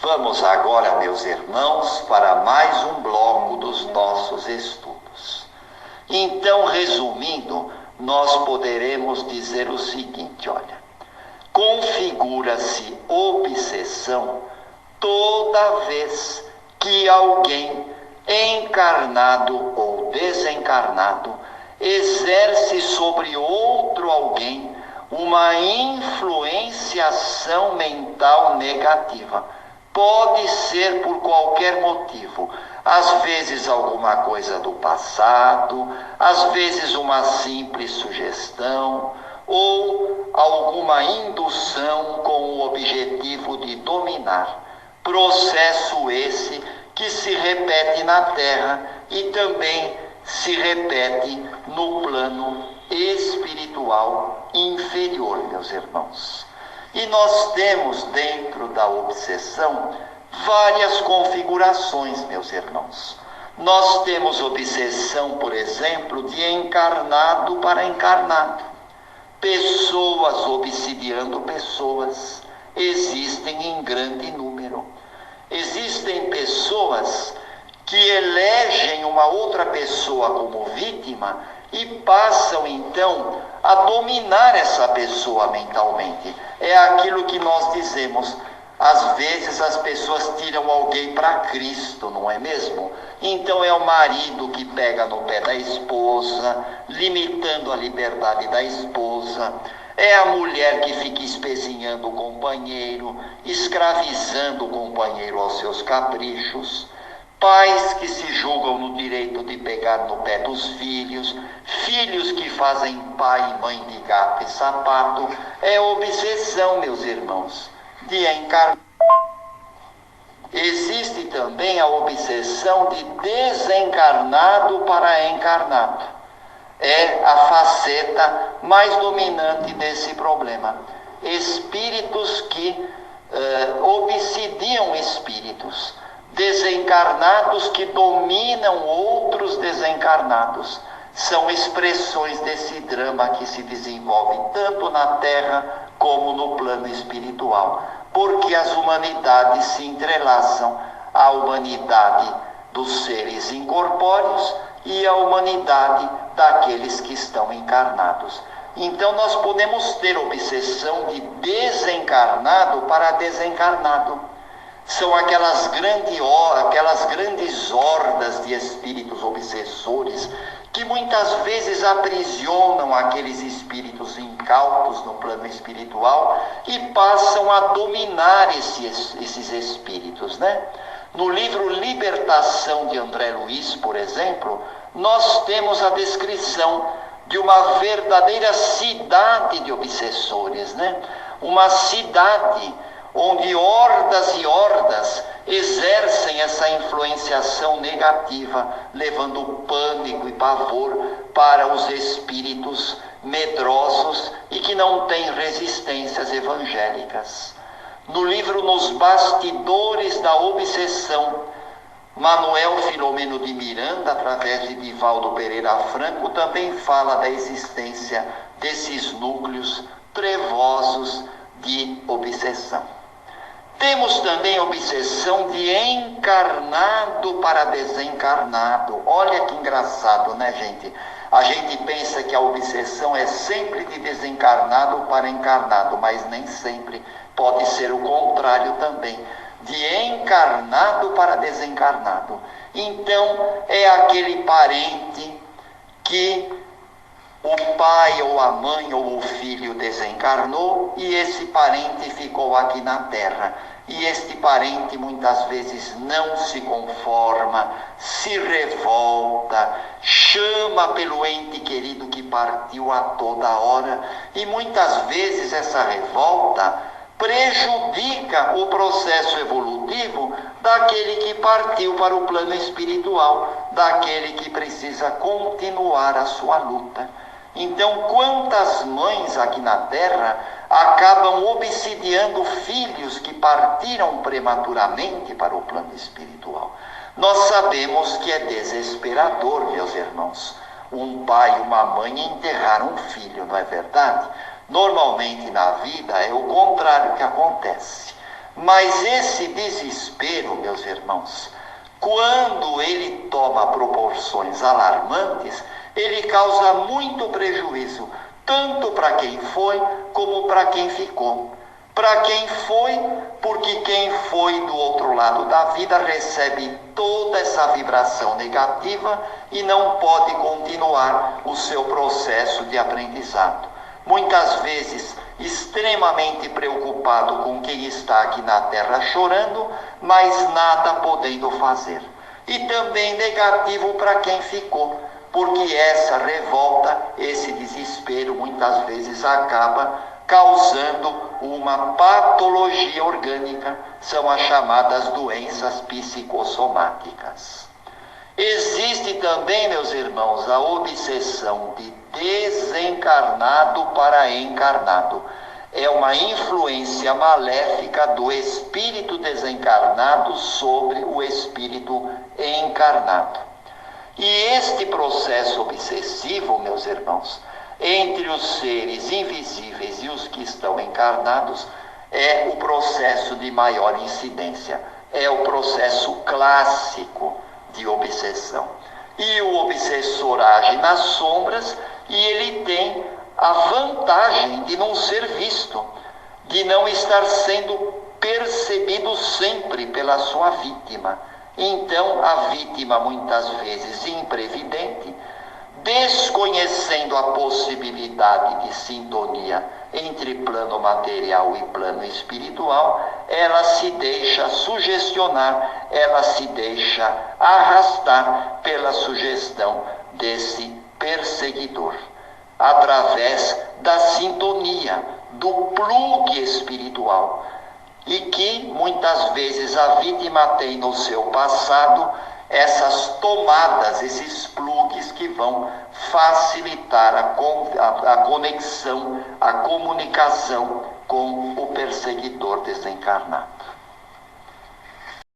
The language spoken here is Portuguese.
Vamos agora, meus irmãos, para mais um bloco dos nossos estudos. Então, resumindo, nós poderemos dizer o seguinte, olha, configura-se obsessão toda vez que alguém, encarnado ou desencarnado, exerce sobre outro alguém uma influenciação mental negativa. Pode ser por qualquer motivo, às vezes alguma coisa do passado, às vezes uma simples sugestão, ou alguma indução com o objetivo de dominar. Processo esse que se repete na Terra e também se repete no plano espiritual inferior, meus irmãos. E nós temos dentro da obsessão várias configurações, meus irmãos. Nós temos obsessão, por exemplo, de encarnado para encarnado. Pessoas obsidiando pessoas existem em grande número. Existem pessoas que elegem uma outra pessoa como vítima e passam então a dominar essa pessoa mentalmente. É aquilo que nós dizemos, às vezes as pessoas tiram alguém para Cristo, não é mesmo? Então é o marido que pega no pé da esposa, limitando a liberdade da esposa. É a mulher que fica espezinhando o companheiro, escravizando o companheiro aos seus caprichos. Pais que se julgam no direito de pegar no pé dos filhos, filhos que fazem pai e mãe de gato e sapato. É obsessão, meus irmãos, de encarnar. Existe também a obsessão de desencarnado para encarnado. É a faceta mais dominante desse problema. Espíritos que obsidiam espíritos. Desencarnados que dominam outros desencarnados. São expressões desse drama que se desenvolve tanto na Terra como no plano espiritual. Porque as humanidades se entrelaçam, a humanidade dos seres incorpóreos e a humanidade daqueles que estão encarnados. Então nós podemos ter obsessão de desencarnado para desencarnado. São aquelas grandes hordas de espíritos obsessores que muitas vezes aprisionam aqueles espíritos incautos no plano espiritual e passam a dominar esses espíritos, né? No livro Libertação de André Luiz, por exemplo, nós temos a descrição de uma verdadeira cidade de obsessores, né? Uma cidade onde hordas e hordas exercem essa influenciação negativa, levando pânico e pavor para os espíritos medrosos e que não têm resistências evangélicas. No livro Nos Bastidores da Obsessão, Manuel Filomeno de Miranda, através de Divaldo Pereira Franco, também fala da existência desses núcleos trevosos de obsessão. Temos também obsessão de encarnado para desencarnado. Olha que engraçado, né, gente? A gente pensa que a obsessão é sempre de desencarnado para encarnado, mas nem sempre. Pode ser o contrário também, de encarnado para desencarnado. Então, é aquele parente que o pai ou a mãe ou o filho desencarnou e esse parente ficou aqui na Terra. E este parente muitas vezes não se conforma, se revolta, chama pelo ente querido que partiu a toda hora. E muitas vezes essa revolta prejudica o processo evolutivo daquele que partiu para o plano espiritual, daquele que precisa continuar a sua luta. Então, quantas mães aqui na Terra acabam obsidiando filhos que partiram prematuramente para o plano espiritual? Nós sabemos que é desesperador, meus irmãos, um pai e uma mãe enterrar um filho, não é verdade? Normalmente na vida é o contrário que acontece. Mas esse desespero, meus irmãos, quando ele toma proporções alarmantes, ele causa muito prejuízo, tanto para quem foi como para quem ficou. Para quem foi, porque quem foi do outro lado da vida recebe toda essa vibração negativa e não pode continuar o seu processo de aprendizado. Muitas vezes extremamente preocupado com quem está aqui na Terra chorando, mas nada podendo fazer. E também negativo para quem ficou, porque essa revolta, esse desespero muitas vezes acaba causando uma patologia orgânica, são as chamadas doenças psicossomáticas. Existe também, meus irmãos, a obsessão de desencarnado para encarnado. É uma influência maléfica do espírito desencarnado sobre o espírito encarnado. E este processo obsessivo, meus irmãos, entre os seres invisíveis e os que estão encarnados, é o processo de maior incidência. É o processo clássico de obsessão. E o obsessor age nas sombras e ele tem a vantagem de não ser visto, de não estar sendo percebido sempre pela sua vítima. Então, a vítima, muitas vezes imprevidente, desconhecendo a possibilidade de sintonia entre plano material e plano espiritual, ela se deixa sugestionar, ela se deixa arrastar pela sugestão desse perseguidor, através da sintonia, do plugue espiritual, e que muitas vezes a vítima tem no seu passado essas tomadas, esses plugs que vão facilitar a conexão, a comunicação com o perseguidor desencarnado.